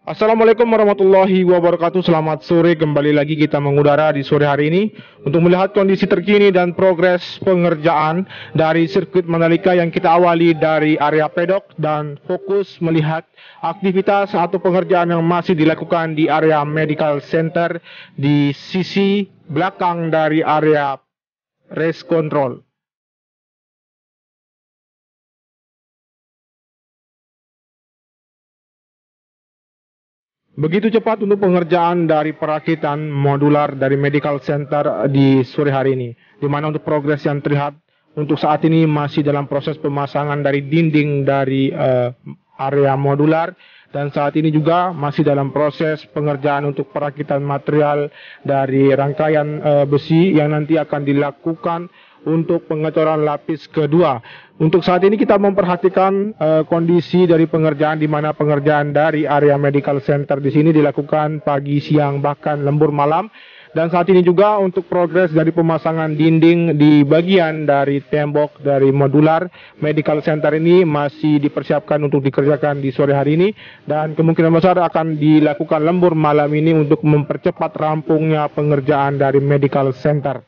Assalamualaikum warahmatullahi wabarakatuh. Selamat sore, kembali lagi kita mengudara di sore hari ini untuk melihat kondisi terkini dan progres pengerjaan dari sirkuit Mandalika yang kita awali dari area pedok dan fokus melihat aktivitas atau pengerjaan yang masih dilakukan di area medical center di sisi belakang dari area race control. Begitu cepat untuk pengerjaan dari perakitan modular dari medical center di sore hari ini, di mana untuk progres yang terlihat untuk saat ini masih dalam proses pemasangan dari dinding dari area modular, dan saat ini juga masih dalam proses pengerjaan untuk perakitan material dari rangkaian besi yang nanti akan dilakukan untuk pengecoran lapis kedua. Untuk saat ini kita memperhatikan kondisi dari pengerjaan, di mana pengerjaan dari area medical center di sini dilakukan pagi, siang, bahkan lembur malam. Dan saat ini juga untuk progres dari pemasangan dinding di bagian dari tembok dari modular medical center ini masih dipersiapkan untuk dikerjakan di sore hari ini, dan kemungkinan besar akan dilakukan lembur malam ini untuk mempercepat rampungnya pengerjaan dari medical center.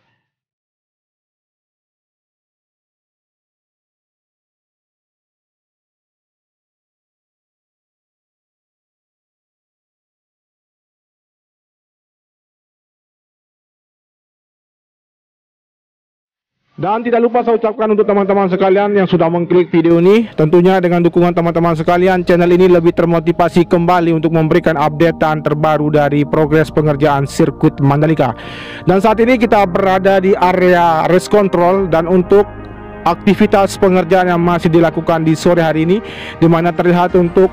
Dan tidak lupa saya ucapkan untuk teman-teman sekalian yang sudah mengklik video ini, tentunya dengan dukungan teman-teman sekalian, channel ini lebih termotivasi kembali untuk memberikan updatean terbaru dari progres pengerjaan sirkuit Mandalika. Dan saat ini kita berada di area race control, dan untuk aktivitas pengerjaan yang masih dilakukan di sore hari ini, di mana terlihat untuk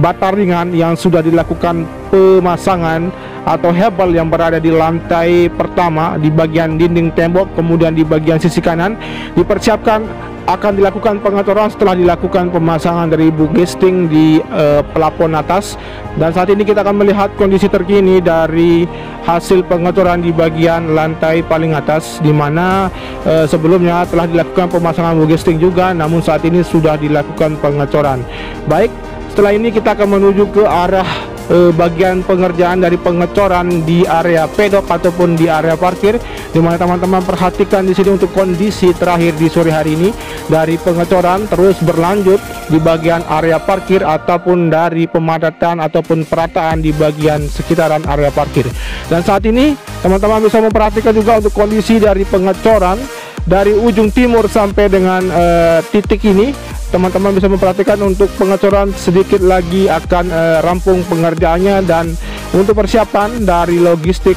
bata ringan yang sudah dilakukan pemasangan atau hebel yang berada di lantai pertama di bagian dinding tembok, kemudian di bagian sisi kanan dipersiapkan akan dilakukan pengecoran setelah dilakukan pemasangan dari bugesting di pelapon atas. Dan saat ini kita akan melihat kondisi terkini dari hasil pengecoran di bagian lantai paling atas, di mana sebelumnya telah dilakukan pemasangan bugesting juga, namun saat ini sudah dilakukan pengecoran. Baik, setelah ini kita akan menuju ke arah bagian pengerjaan dari pengecoran di area pedok ataupun di area parkir, di mana teman-teman perhatikan di sini untuk kondisi terakhir di sore hari ini dari pengecoran terus berlanjut di bagian area parkir ataupun dari pemadatan ataupun perataan di bagian sekitaran area parkir. Dan saat ini teman-teman bisa memperhatikan juga untuk kondisi dari pengecoran dari ujung timur sampai dengan titik ini. Teman-teman bisa memperhatikan untuk pengecoran sedikit lagi akan rampung pengerjaannya, dan untuk persiapan dari logistik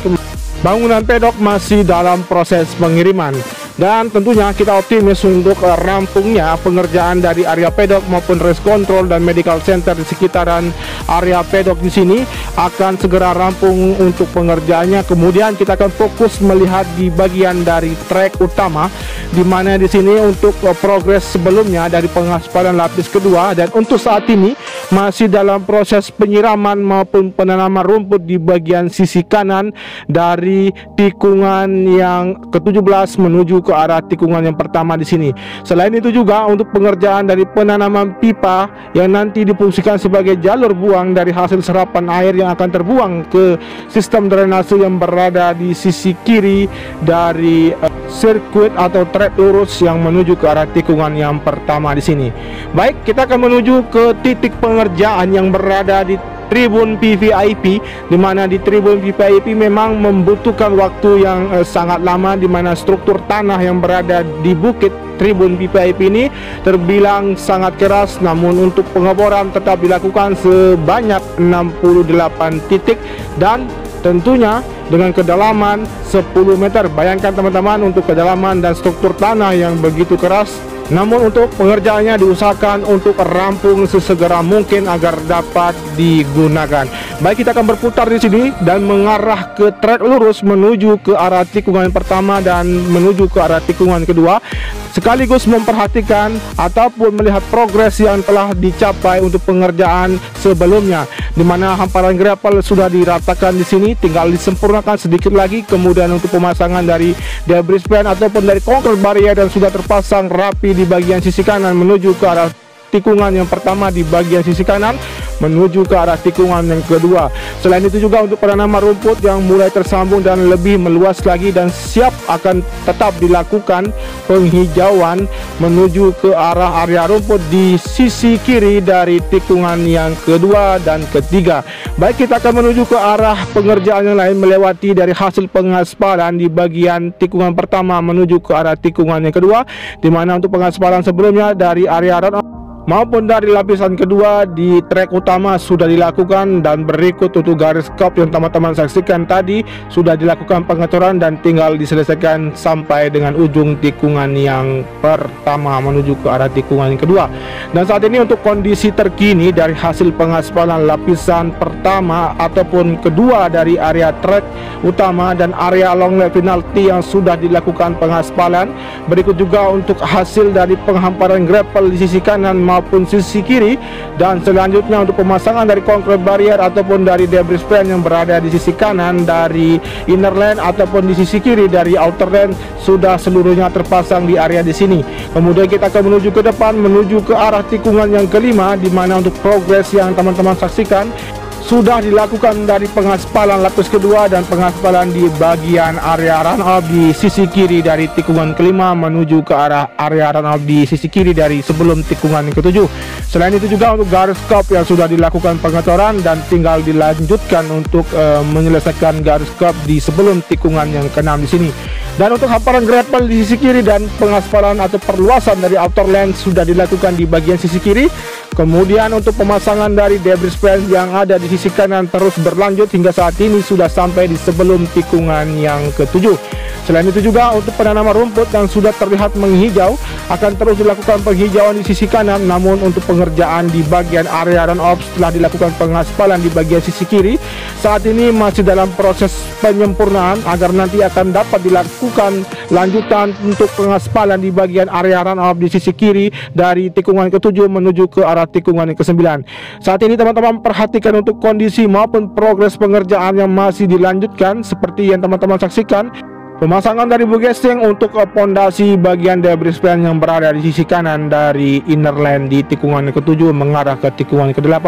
bangunan pedok masih dalam proses pengiriman. Dan tentunya kita optimis untuk rampungnya pengerjaan dari area pedok maupun race control dan medical center di sekitaran area pedok di sini akan segera rampung untuk pengerjaannya. Kemudian kita akan fokus melihat di bagian dari trek utama, di mana di sini untuk progres sebelumnya dari pengaspalan lapis kedua, dan untuk saat ini masih dalam proses penyiraman maupun penanaman rumput di bagian sisi kanan dari tikungan yang ke-17 menuju ke arah tikungan yang pertama di sini. Selain itu juga untuk pengerjaan dari penanaman pipa yang nanti difungsikan sebagai jalur buang dari hasil serapan air yang akan terbuang ke sistem drainase yang berada di sisi kiri dari sirkuit atau trek lurus yang menuju ke arah tikungan yang pertama di sini. Baik, kita akan menuju ke titik pengerjaan yang berada di tribun VVIP, di mana di tribun VVIP memang membutuhkan waktu yang sangat lama, di mana struktur tanah yang berada di bukit tribun VVIP ini terbilang sangat keras, namun untuk pengeboran tetap dilakukan sebanyak 68 titik dan tentunya dengan kedalaman 10 meter. Bayangkan teman-teman untuk kedalaman dan struktur tanah yang begitu keras, namun untuk pengerjaannya diusahakan untuk rampung sesegera mungkin agar dapat digunakan. Baik, kita akan berputar di sini dan mengarah ke trek lurus menuju ke arah tikungan pertama dan menuju ke arah tikungan kedua, sekaligus memperhatikan ataupun melihat progres yang telah dicapai untuk pengerjaan sebelumnya, di mana hamparan gravel sudah diratakan di sini, tinggal disempurnakan sedikit lagi. Kemudian untuk pemasangan dari debris pan ataupun dari concrete barrier dan sudah terpasang rapi di bagian sisi kanan menuju ke arah tikungan yang pertama di bagian sisi kanan menuju ke arah tikungan yang kedua. Selain itu juga untuk penanaman rumput yang mulai tersambung dan lebih meluas lagi dan siap akan tetap dilakukan penghijauan menuju ke arah area rumput di sisi kiri dari tikungan yang kedua dan ketiga. Baik, kita akan menuju ke arah pengerjaan yang lain melewati dari hasil pengaspalan di bagian tikungan pertama menuju ke arah tikungan yang kedua, di mana untuk pengaspalan sebelumnya dari area run maupun dari lapisan kedua di trek utama sudah dilakukan, dan berikut untuk garis kop yang teman-teman saksikan tadi sudah dilakukan pengecoran dan tinggal diselesaikan sampai dengan ujung tikungan yang pertama menuju ke arah tikungan yang kedua. Dan saat ini untuk kondisi terkini dari hasil pengaspalan lapisan pertama ataupun kedua dari area trek utama dan area long lap penalti yang sudah dilakukan pengaspalan. Berikut juga untuk hasil dari penghamparan gravel di sisi kanan maupun sisi kiri, dan selanjutnya untuk pemasangan dari concrete barrier ataupun dari debris pan yang berada di sisi kanan dari inner lane ataupun di sisi kiri dari outer lane sudah seluruhnya terpasang di area di sini. Kemudian kita akan menuju ke depan menuju ke arah tikungan yang kelima, di mana untuk progres yang teman-teman saksikan sudah dilakukan dari pengaspalan lapis kedua dan pengaspalan di bagian area run-up di sisi kiri dari tikungan kelima menuju ke arah area run-up di sisi kiri dari sebelum tikungan yang ketujuh. Selain itu juga untuk garis kop yang sudah dilakukan pengecoran dan tinggal dilanjutkan untuk menyelesaikan garis kop di sebelum tikungan yang keenam di sini. Dan untuk hamparan gravel di sisi kiri dan pengaspalan atau perluasan dari outer lane sudah dilakukan di bagian sisi kiri. Kemudian untuk pemasangan dari debris pan yang ada di sisi kanan terus berlanjut hingga saat ini sudah sampai di sebelum tikungan yang ketujuh. Selain itu juga untuk penanaman rumput yang sudah terlihat menghijau akan terus dilakukan penghijauan di sisi kanan, namun untuk pengerjaan di bagian area run-off setelah dilakukan pengaspalan di bagian sisi kiri saat ini masih dalam proses penyempurnaan agar nanti akan dapat dilakukan lanjutan untuk pengaspalan di bagian area run-off di sisi kiri dari tikungan ke-7 menuju ke arah tikungan yang ke-9. Saat ini teman-teman perhatikan untuk kondisi maupun progres pengerjaan yang masih dilanjutkan seperti yang teman-teman saksikan. Pemasangan dari bugeseng untuk pondasi bagian debris pan yang berada di sisi kanan dari inner lane di tikungan ke-7 mengarah ke tikungan ke-8.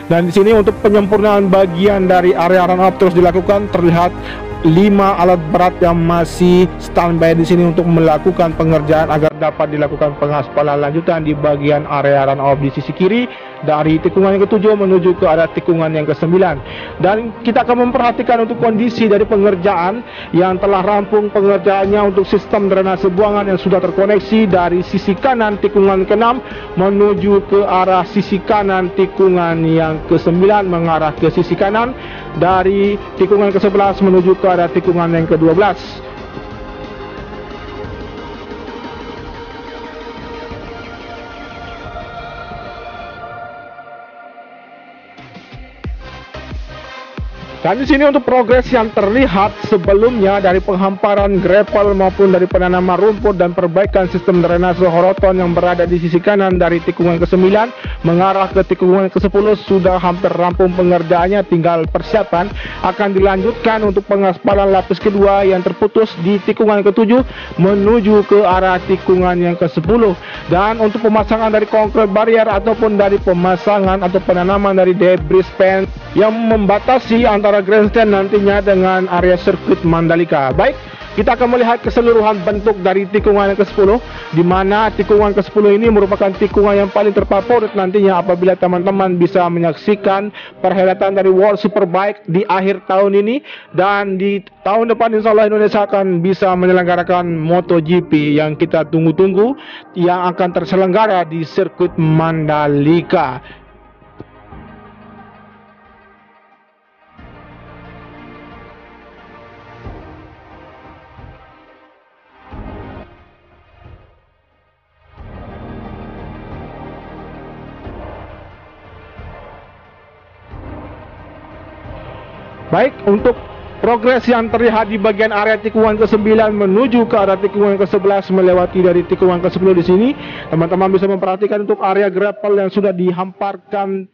Dan di sini untuk penyempurnaan bagian dari area run up terus dilakukan. Terlihat 5 alat berat yang masih standby di sini untuk melakukan pengerjaan agar dapat dilakukan pengaspalan lanjutan di bagian area run up di sisi kiri dari tikungan yang ke-7 menuju ke arah tikungan yang ke-9. Dan kita akan memperhatikan untuk kondisi dari pengerjaan yang telah rampung pengerjaannya untuk sistem drainase buangan yang sudah terkoneksi dari sisi kanan tikungan ke-6 menuju ke arah sisi kanan tikungan yang ke-9 mengarah ke sisi kanan dari tikungan ke-11 menuju ke arah tikungan yang ke-12. Dan di sini untuk progres yang terlihat sebelumnya dari penghamparan gravel maupun dari penanaman rumput dan perbaikan sistem drainase horoton yang berada di sisi kanan dari tikungan ke-9 mengarah ke tikungan ke-10 sudah hampir rampung pengerjaannya, tinggal persiapan akan dilanjutkan untuk pengaspalan lapis kedua yang terputus di tikungan ke-7 menuju ke arah tikungan yang ke-10. Dan untuk pemasangan dari concrete barrier ataupun dari pemasangan atau penanaman dari debris pan yang membatasi antara grandstand nantinya dengan area sirkuit Mandalika. Baik, kita akan melihat keseluruhan bentuk dari tikungan yang ke-10, di mana tikungan ke-10 ini merupakan tikungan yang paling terfavorit nantinya apabila teman-teman bisa menyaksikan perhelatan dari World Superbike di akhir tahun ini, dan di tahun depan insya Allah Indonesia akan bisa menyelenggarakan MotoGP yang kita tunggu-tunggu yang akan terselenggara di sirkuit Mandalika. Baik, untuk progres yang terlihat di bagian area tikungan ke-9 menuju ke arah tikungan ke-11 melewati dari tikungan ke-10 di sini, teman-teman bisa memperhatikan untuk area gravel yang sudah dihamparkan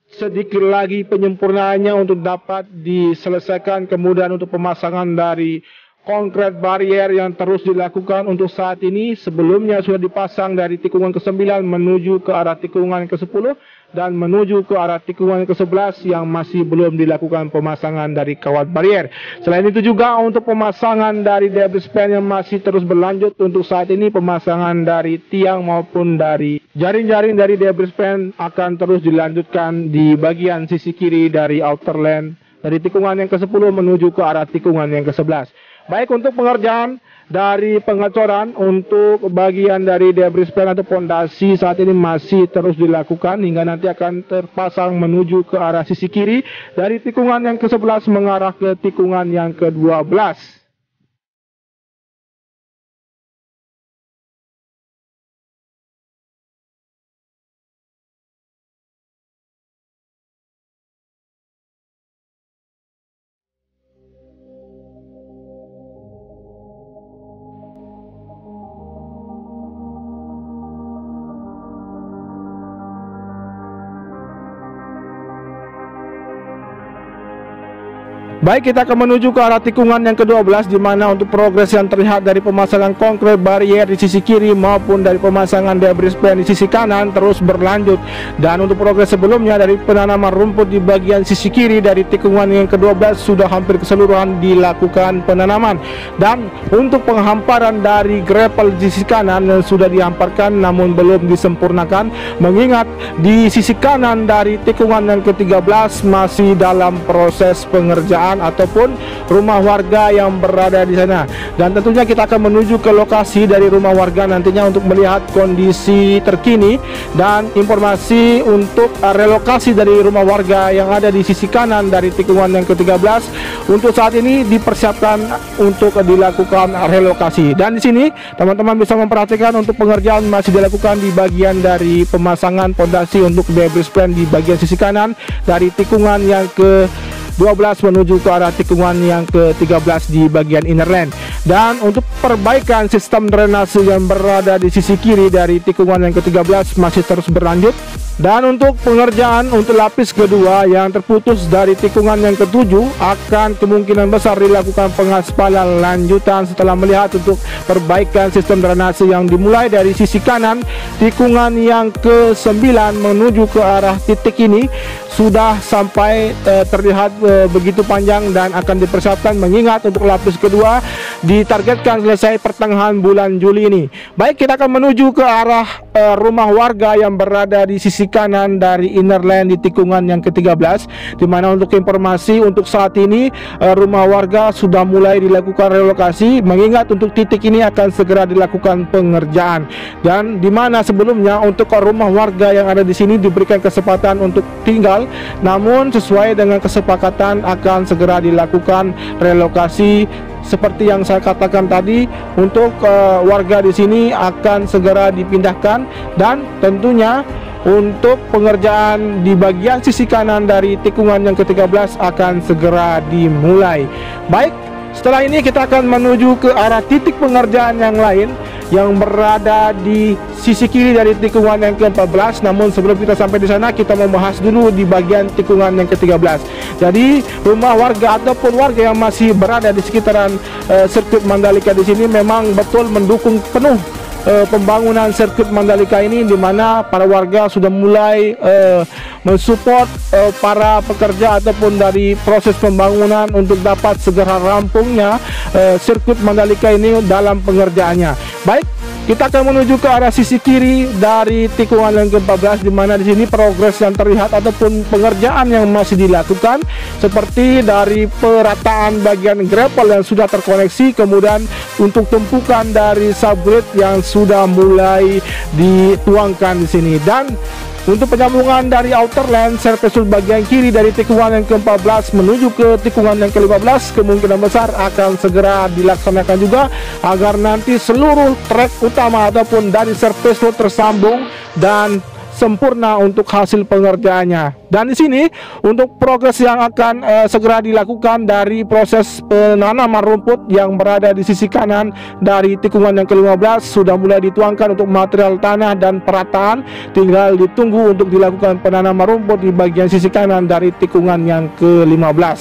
sedikit lagi penyempurnaannya untuk dapat diselesaikan. Kemudian untuk pemasangan dari konkret barier yang terus dilakukan untuk saat ini. Sebelumnya sudah dipasang dari tikungan ke-9 menuju ke arah tikungan ke-10 dan menuju ke arah tikungan ke-11 yang masih belum dilakukan pemasangan dari kawat barier. Selain itu juga untuk pemasangan dari debris span yang masih terus berlanjut untuk saat ini, pemasangan dari tiang maupun dari jaring-jaring dari debris span akan terus dilanjutkan di bagian sisi kiri dari outer lane dari tikungan yang ke-10 menuju ke arah tikungan yang ke-11. Baik, untuk pengerjaan dari pengecoran untuk bagian dari debris span atau pondasi saat ini masih terus dilakukan hingga nanti akan terpasang menuju ke arah sisi kiri dari tikungan yang ke-11 mengarah ke tikungan yang ke-12. Baik, kita akan menuju ke arah tikungan yang ke-12 di mana untuk progres yang terlihat dari pemasangan konkret barier di sisi kiri maupun dari pemasangan debris span di sisi kanan terus berlanjut. Dan untuk progres sebelumnya dari penanaman rumput di bagian sisi kiri dari tikungan yang ke-12 sudah hampir keseluruhan dilakukan penanaman. Dan untuk penghamparan dari gravel di sisi kanan yang sudah dihamparkan namun belum disempurnakan, mengingat di sisi kanan dari tikungan yang ke-13 masih dalam proses pengerjaan ataupun rumah warga yang berada di sana. Dan tentunya kita akan menuju ke lokasi dari rumah warga nantinya untuk melihat kondisi terkini dan informasi untuk relokasi dari rumah warga yang ada di sisi kanan dari tikungan yang ke-13. Untuk saat ini dipersiapkan untuk dilakukan relokasi. Dan di sini teman-teman bisa memperhatikan untuk pengerjaan masih dilakukan di bagian dari pemasangan pondasi untuk debris span di bagian sisi kanan dari tikungan yang ke-12 menuju ke arah tikungan yang ke-13 di bagian inner lane. Dan untuk perbaikan sistem drainase yang berada di sisi kiri dari tikungan yang ke-13 masih terus berlanjut. Dan untuk pengerjaan untuk lapis kedua yang terputus dari tikungan yang ke-7 akan kemungkinan besar dilakukan pengaspalan lanjutan setelah melihat untuk perbaikan sistem drainase yang dimulai dari sisi kanan tikungan yang ke-9 menuju ke arah titik ini sudah sampai terlihat begitu panjang dan akan dipersiapkan, mengingat untuk lapis kedua ditargetkan selesai pertengahan bulan Juli ini. Baik, kita akan menuju ke arah rumah warga yang berada di sisi kanan dari inner lane di tikungan yang ke-13, di mana untuk informasi untuk saat ini rumah warga sudah mulai dilakukan relokasi, mengingat untuk titik ini akan segera dilakukan pengerjaan. Dan di mana sebelumnya untuk rumah warga yang ada di sini diberikan kesempatan untuk tinggal, namun sesuai dengan kesepakatan akan segera dilakukan relokasi. Seperti yang saya katakan tadi, untuk warga di sini akan segera dipindahkan dan tentunya untuk pengerjaan di bagian sisi kanan dari tikungan yang ke-13 akan segera dimulai. Baik, setelah ini kita akan menuju ke arah titik pengerjaan yang lain yang berada di sisi kiri dari tikungan yang ke-14. Namun sebelum kita sampai di sana, kita membahas dulu di bagian tikungan yang ke-13. Jadi rumah warga ataupun warga yang masih berada di sekitaran sirkuit Mandalika di sini memang betul mendukung penuh pembangunan sirkuit Mandalika ini, di mana para warga sudah mulai mensupport para pekerja ataupun dari proses pembangunan untuk dapat segera rampungnya sirkuit Mandalika ini dalam pengerjaannya. Baik, kita akan menuju ke arah sisi kiri dari tikungan yang ke-14, di mana di sini progres yang terlihat ataupun pengerjaan yang masih dilakukan seperti dari perataan bagian gravel yang sudah terkoneksi, kemudian untuk tumpukan dari subgrade yang sudah mulai dituangkan di sini. Dan untuk penyambungan dari outer lane surface bagian kiri dari tikungan yang ke-14 menuju ke tikungan yang ke-15 kemungkinan besar akan segera dilaksanakan juga, agar nanti seluruh trek utama ataupun dari surface road tersambung dan sempurna untuk hasil pengerjaannya. Dan di sini untuk progres yang akan segera dilakukan dari proses penanaman rumput yang berada di sisi kanan dari tikungan yang ke-15 sudah mulai dituangkan untuk material tanah dan perataan, tinggal ditunggu untuk dilakukan penanaman rumput di bagian sisi kanan dari tikungan yang ke-15.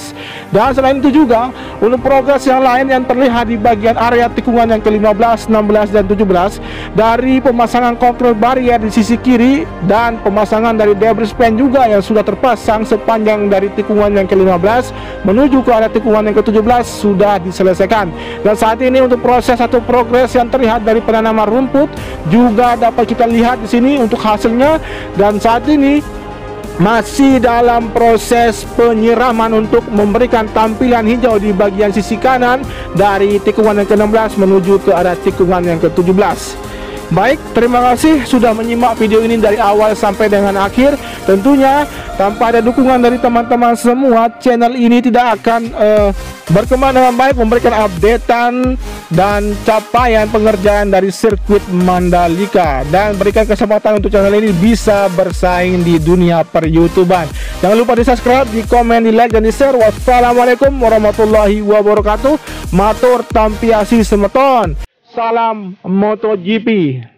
Dan selain itu juga untuk progres yang lain yang terlihat di bagian area tikungan yang ke-15, 16 dan 17 dari pemasangan konkrit barrier di sisi kiri dan pemasangan dari debris pan juga yang sudah terpasang sepanjang dari tikungan yang ke-15 menuju ke arah tikungan yang ke-17 sudah diselesaikan. Dan saat ini untuk proses atau progres yang terlihat dari penanaman rumput juga dapat kita lihat di sini untuk hasilnya, dan saat ini masih dalam proses penyiraman untuk memberikan tampilan hijau di bagian sisi kanan dari tikungan yang ke-16 menuju ke arah tikungan yang ke-17. Baik, terima kasih sudah menyimak video ini dari awal sampai dengan akhir. Tentunya tanpa ada dukungan dari teman-teman semua, channel ini tidak akan berkembang dengan baik, memberikan updatean dan capaian pengerjaan dari sirkuit Mandalika, dan berikan kesempatan untuk channel ini bisa bersaing di dunia per-YouTuban. Jangan lupa di subscribe, di komen, di like, dan di share. Wassalamualaikum warahmatullahi wabarakatuh. Matur tampiasi semeton. Salam MotoGP.